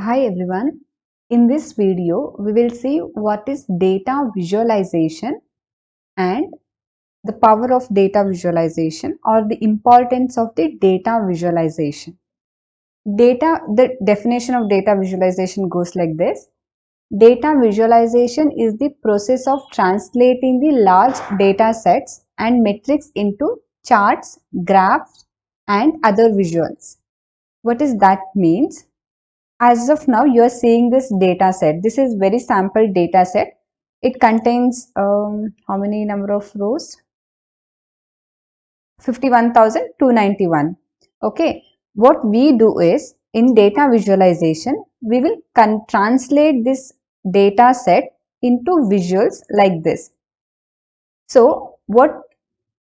Hi everyone. In this video, we will see what is data visualization and the power of data visualization or the importance of the data visualization. The definition of data visualization goes like this. Data visualization is the process of translating the large data sets and metrics into charts, graphs, and other visuals. What does that means? As of now, you are seeing this data set. This is very sample data set. It contains how many number of rows? 51,291. Okay. What we do is in data visualization, we will translate this data set into visuals like this. So, what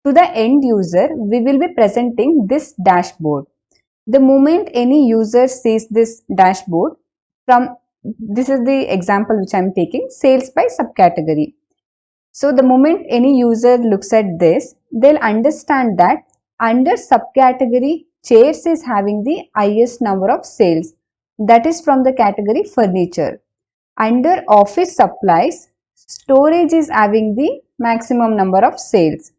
to the end user, we will be presenting this dashboard. The moment any user sees this dashboard, from this is the example which I am taking, sales by subcategory. So the moment any user looks at this, they'll understand that under subcategory, chairs is having the highest number of sales. That is from the category furniture. Under office supplies, storage is having the maximum number of sales.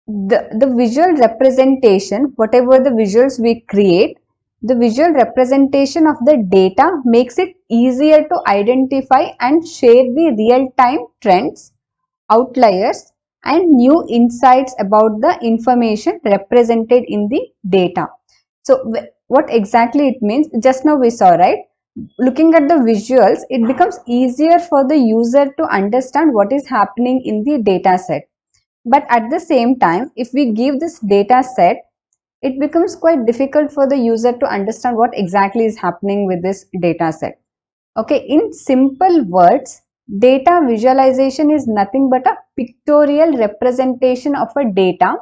The visual representation, whatever the visuals we create, the visual representation of the data makes it easier to identify and share the real-time trends, outliers, and new insights about the information represented in the data. So what exactly it means, just now we saw, right? Looking at the visuals, it becomes easier for the user to understand what is happening in the data set. But at the same time, if we give this data set, it becomes quite difficult for the user to understand what exactly is happening with this data set. Okay, in simple words, data visualization is nothing but a pictorial representation of a data.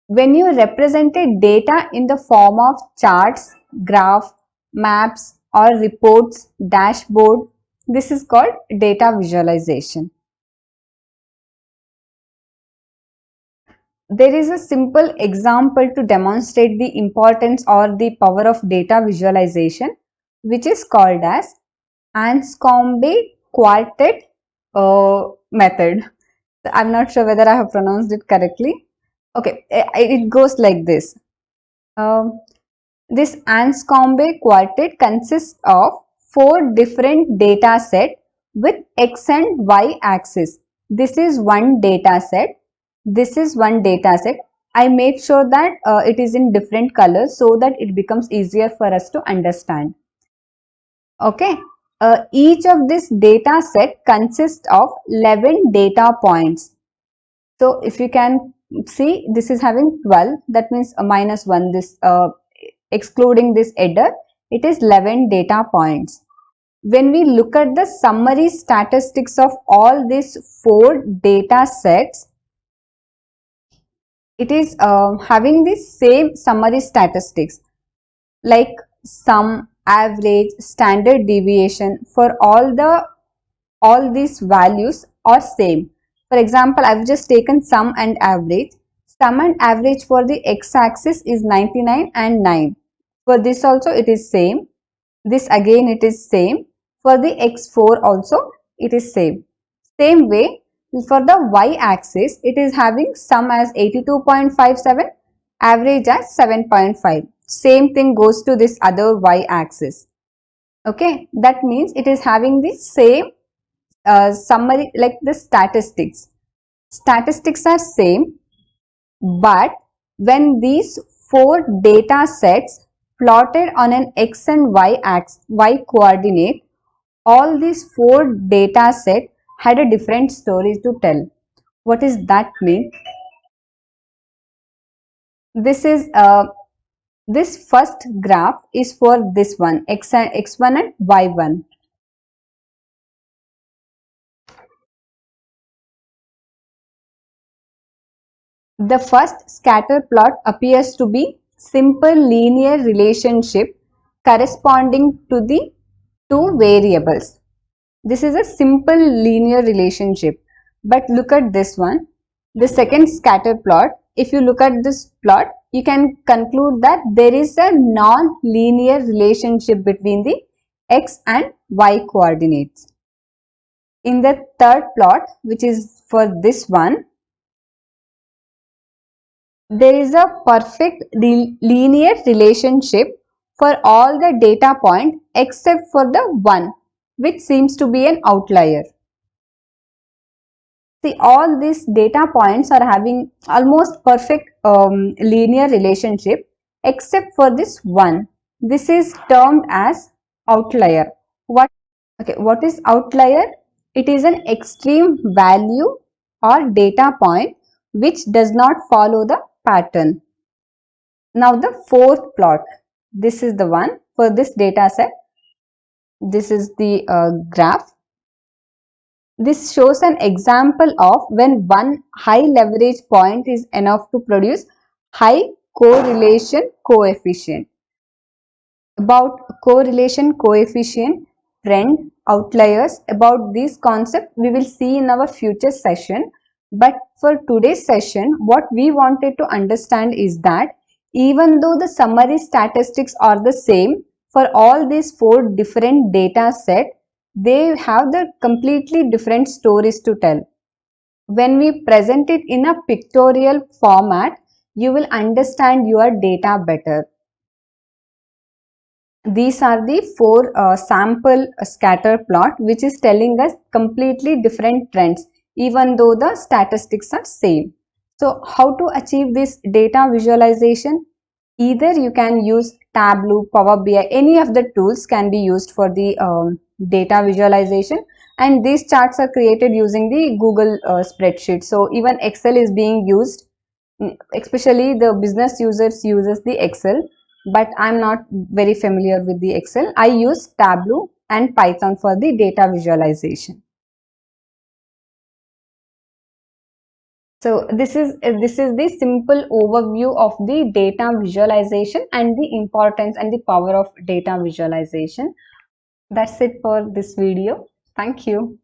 When you represented data in the form of charts, graph, maps, or reports, dashboard, this is called data visualization. There is a simple example to demonstrate the importance or the power of data visualization, which is called as Anscombe quartet method. I'm not sure whether I have pronounced it correctly. Okay, it goes like this. This Anscombe quartet consists of 4 different data sets with x and y axis. This is one data set. This is one data set. I made sure that it is in different colors so that it becomes easier for us to understand. Okay. Each of this data set consists of 11 data points. So if you can see, this is having 12. That means minus 1. This excluding this header, it is 11 data points. When we look at the summary statistics of all these 4 data sets, it is having the same summary statistics like sum, average, standard deviation. For all these values are same. For example, I've just taken sum and average. Sum and average for the x-axis is 99 and 9. For this also it is same. This again it is same. For the x4 also it is same. Same way, for the y-axis, it is having sum as 82.57, average as 7.5. Same thing goes to this other y-axis. Okay, that means it is having the same summary like the statistics. Statistics are same, but when these 4 data sets plotted on an x and y axis, y coordinate, all these 4 data set had a different story to tell. What does that mean? This is this first graph is for this one, x1 and y1. The first scatter plot appears to be simple linear relationship corresponding to the 2 variables. This is a simple linear relationship. But look at this one. The second scatter plot, if you look at this plot, you can conclude that there is a non-linear relationship between the x and y coordinates. In the third plot, which is for this one, there is a perfect linear relationship for all the data point except for the one which seems to be an outlier. See, all these data points are having almost perfect linear relationship except for this one. This is termed as outlier. What is outlier? It is an extreme value or data point which does not follow the pattern. Now the fourth plot, this is the one for this data set. This is the graph. This shows an example of when one high leverage point is enough to produce high correlation coefficient. About correlation coefficient, trend, outliers, about this concept we will see in our future session. But for today's session, what we wanted to understand is that even though the summary statistics are the same for all these four different data set, they have the completely different stories to tell. When we present it in a pictorial format, you will understand your data better. These are the four sample scatter plot which is telling us completely different trends even though the statistics are same. So how to achieve this data visualization? Either you can use Tableau, Power BI, any of the tools can be used for the data visualization, and these charts are created using the Google spreadsheet. So even Excel is being used, especially the business users uses the Excel, but I'm not very familiar with the Excel. I use Tableau and Python for the data visualization. So this is the simple overview of the data visualization and the importance and the power of data visualization. That's it for this video. Thank you.